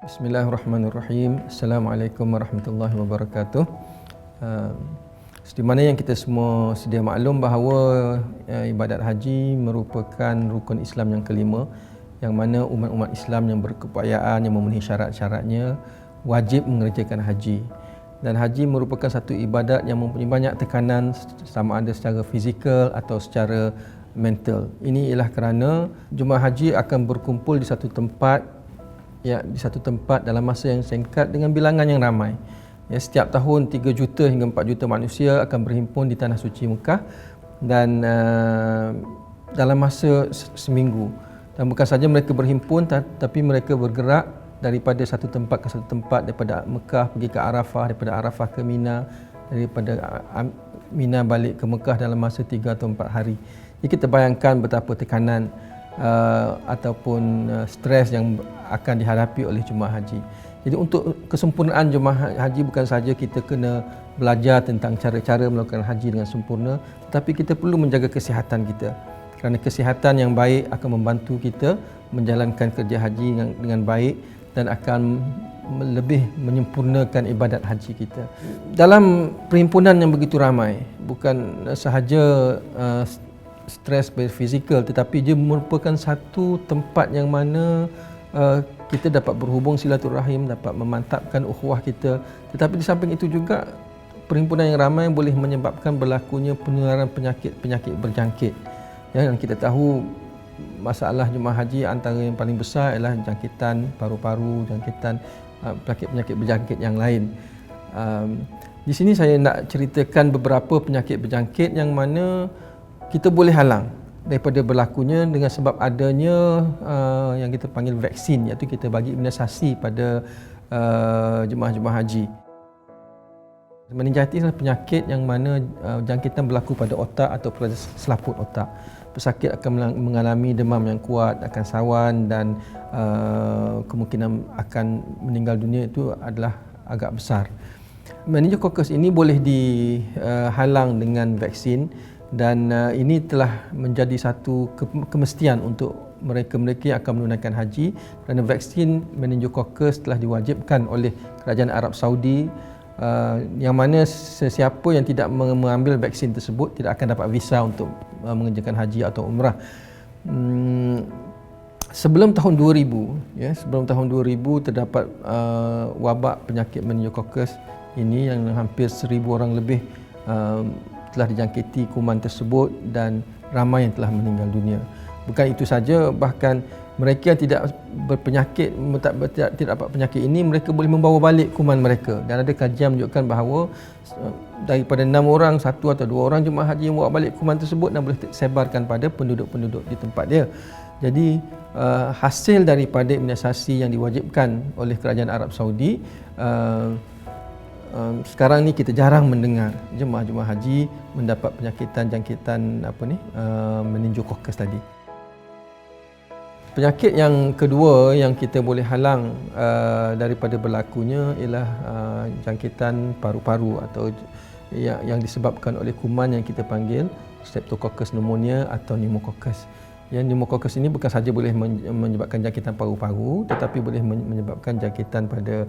Bismillahirrahmanirrahim. Assalamualaikum warahmatullahi wabarakatuh. Seperti mana yang kita semua sedia maklum bahawa ibadat haji merupakan rukun Islam yang kelima, yang mana umat-umat Islam yang berkeupayaan, yang memenuhi syarat-syaratnya wajib mengerjakan haji. Dan haji merupakan satu ibadat yang mempunyai banyak tekanan, sama ada secara fizikal atau secara mental. Ini ialah kerana jemaah haji akan berkumpul di satu tempat, dalam masa yang singkat dengan bilangan yang ramai. Setiap tahun 3 juta hingga 4 juta manusia akan berhimpun di Tanah Suci Mekah dan dalam masa seminggu. Dan bukan saja mereka berhimpun, tapi mereka bergerak daripada satu tempat ke satu tempat, daripada Mekah pergi ke Arafah, daripada Arafah ke Mina, daripada Mina balik ke Mekah dalam masa 3 atau 4 hari. Jadi kita bayangkan betapa tekanan ataupun stres yang akan dihadapi oleh jemaah haji. Jadi untuk kesempurnaan jemaah haji bukan saja kita kena belajar tentang cara-cara melakukan haji dengan sempurna, tetapi kita perlu menjaga kesihatan kita. Kerana kesihatan yang baik akan membantu kita menjalankan kerja haji dengan baik dan akan lebih menyempurnakan ibadat haji kita. Dalam perhimpunan yang begitu ramai, bukan sahaja stres fizikal, tetapi dia merupakan satu tempat yang mana kita dapat berhubung silaturahim, dapat memantapkan ukhuwah kita. Tetapi di samping itu juga perhimpunan yang ramai boleh menyebabkan berlakunya penularan penyakit berjangkit. Dan kita tahu masalah jemaah haji antara yang paling besar ialah jangkitan paru-paru, jangkitan penyakit berjangkit yang lain. Di sini saya nak ceritakan beberapa penyakit berjangkit yang mana kita boleh halang daripada berlakunya dengan sebab adanya yang kita panggil vaksin, iaitu kita bagi imunisasi pada jemaah-jemaah haji. Meningitis adalah penyakit yang mana jangkitan berlaku pada otak atau pada selaput otak. Pesakit akan mengalami demam yang kuat, akan sawan dan kemungkinan akan meninggal dunia itu adalah agak besar. Meningococcus ini boleh dihalang dengan vaksin. Dan ini telah menjadi satu kemestian untuk mereka-mereka yang akan menunaikan haji, kerana vaksin meningococcus telah diwajibkan oleh Kerajaan Arab Saudi, yang mana sesiapa yang tidak mengambil vaksin tersebut tidak akan dapat visa untuk mengerjakan haji atau umrah. Sebelum tahun 2000, sebelum tahun 2000 terdapat wabak penyakit meningococcus ini yang hampir 1,000 orang lebih telah dijangkiti kuman tersebut dan ramai yang telah meninggal dunia. Bukan itu saja, bahkan mereka yang tidak berpenyakit, tidak dapat penyakit ini, mereka boleh membawa balik kuman mereka. Dan ada kajian menunjukkan bahawa daripada 6 orang, 1 atau 2 orang jemaah haji yang bawa balik kuman tersebut dan boleh disebarkan pada penduduk-penduduk di tempat dia. Jadi hasil daripada imunisasi yang diwajibkan oleh Kerajaan Arab Saudi, sekarang ni kita jarang mendengar jemaah-jemaah haji mendapat jangkitan meningococcus tadi. Penyakit yang kedua yang kita boleh halang daripada berlakunya ialah jangkitan paru-paru atau yang disebabkan oleh kuman yang kita panggil Streptococcus pneumonia atau pneumococcus. Yang pneumococcus ini bukan saja boleh menyebabkan jangkitan paru-paru, tetapi boleh menyebabkan jangkitan pada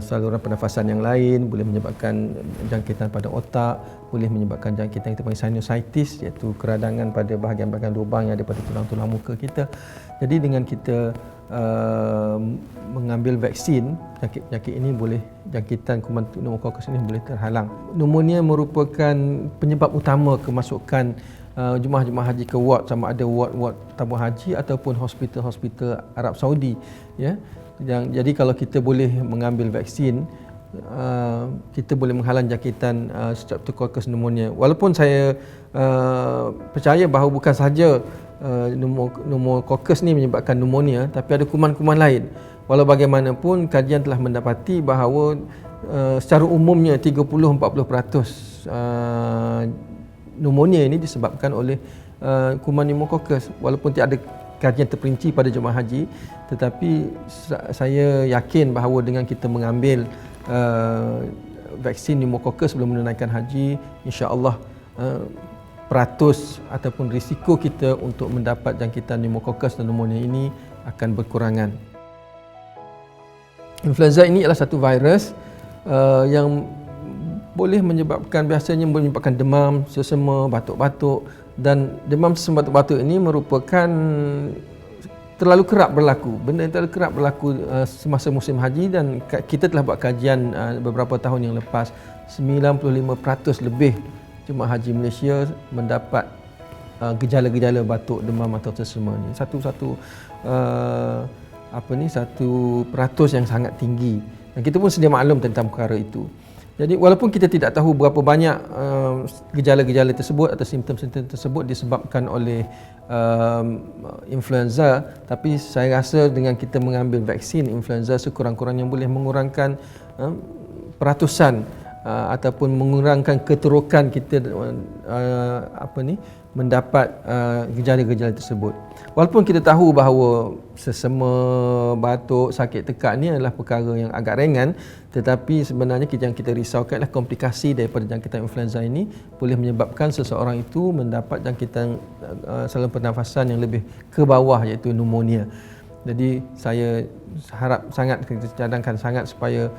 saluran pernafasan yang lain, boleh menyebabkan jangkitan pada otak, boleh menyebabkan jangkitan kita panggil sinusitis, iaitu keradangan pada bahagian-bahagian lubang yang ada pada tulang-tulang muka kita. Jadi dengan kita mengambil vaksin, penyakit ini boleh, jangkitan kuman pneumococcus ini boleh terhalang. Pneumonia merupakan penyebab utama kemasukan jemaah-jemaah haji ke ward, sama ada ward tabung haji ataupun hospital-hospital Arab Saudi, ya. Jadi kalau kita boleh mengambil vaksin, kita boleh menghalang jangkitan Streptococcus pneumonia. Walaupun saya percaya bahawa bukan sahaja pneumococcus ni menyebabkan pneumonia, tapi ada kuman-kuman lain. Walau bagaimanapun, kajian telah mendapati bahawa secara umumnya 30-40% pneumonia ini disebabkan oleh kuman pneumococcus. Walaupun tidak ada kajian terperinci pada jemaah haji, tetapi saya yakin bahawa dengan kita mengambil vaksin pneumococcus sebelum menunaikan haji, insya-Allah peratus ataupun risiko kita untuk mendapat jangkitan pneumococcus dan pneumonia ini akan berkurangan. Influenza ini adalah satu virus yang boleh biasanya menyebabkan demam, sesama, batuk-batuk, dan demam, sesama, batuk-batuk ini merupakan terlalu kerap berlaku. Benda yang terlalu kerap berlaku semasa musim haji, dan kita telah buat kajian beberapa tahun yang lepas, 95% lebih jemaah haji Malaysia mendapat gejala-gejala batuk, demam atau tersema ni. Satu peratus yang sangat tinggi, dan kita pun sedia maklum tentang perkara itu. Jadi walaupun kita tidak tahu berapa banyak gejala-gejala tersebut atau simptom-simptom tersebut disebabkan oleh influenza, tapi saya rasa dengan kita mengambil vaksin influenza, sekurang-kurangnya boleh mengurangkan peratusan ataupun mengurangkan keterokan kita mendapat gejala-gejala tersebut. Walaupun kita tahu bahawa sesama, batuk, sakit tekak ni adalah perkara yang agak ringan, tetapi sebenarnya yang kita risaukan adalah komplikasi daripada jangkitan influenza ini boleh menyebabkan seseorang itu mendapat jangkitan saluran pernafasan yang lebih ke bawah, iaitu pneumonia. Jadi saya harap sangat, kita cadangkan sangat supaya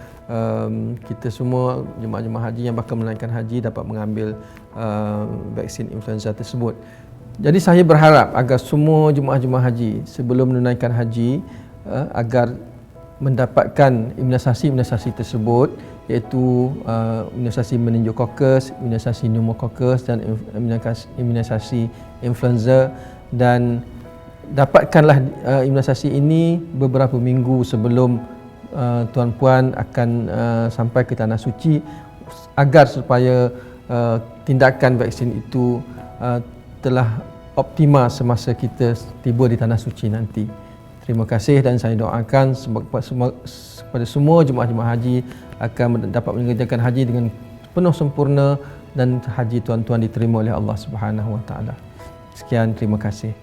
kita semua jemaah-jemaah haji yang bakal menunaikan haji dapat mengambil vaksin influenza tersebut. Jadi saya berharap agar semua jemaah-jemaah haji sebelum menunaikan haji agar mendapatkan imunisasi tersebut, iaitu imunisasi meningokokus, imunisasi pneumokokus dan imunisasi influenza, dan dapatkanlah imunisasi ini beberapa minggu sebelum tuan-puan akan sampai ke Tanah Suci, agar supaya tindakan vaksin itu telah optimal semasa kita tiba di Tanah Suci nanti. Terima kasih, dan saya doakan kepada semua jemaah-jemaah haji akan dapat mengerjakan haji dengan penuh sempurna, dan haji tuan-tuan diterima oleh Allah Subhanahu Wa Taala. Sekian, terima kasih.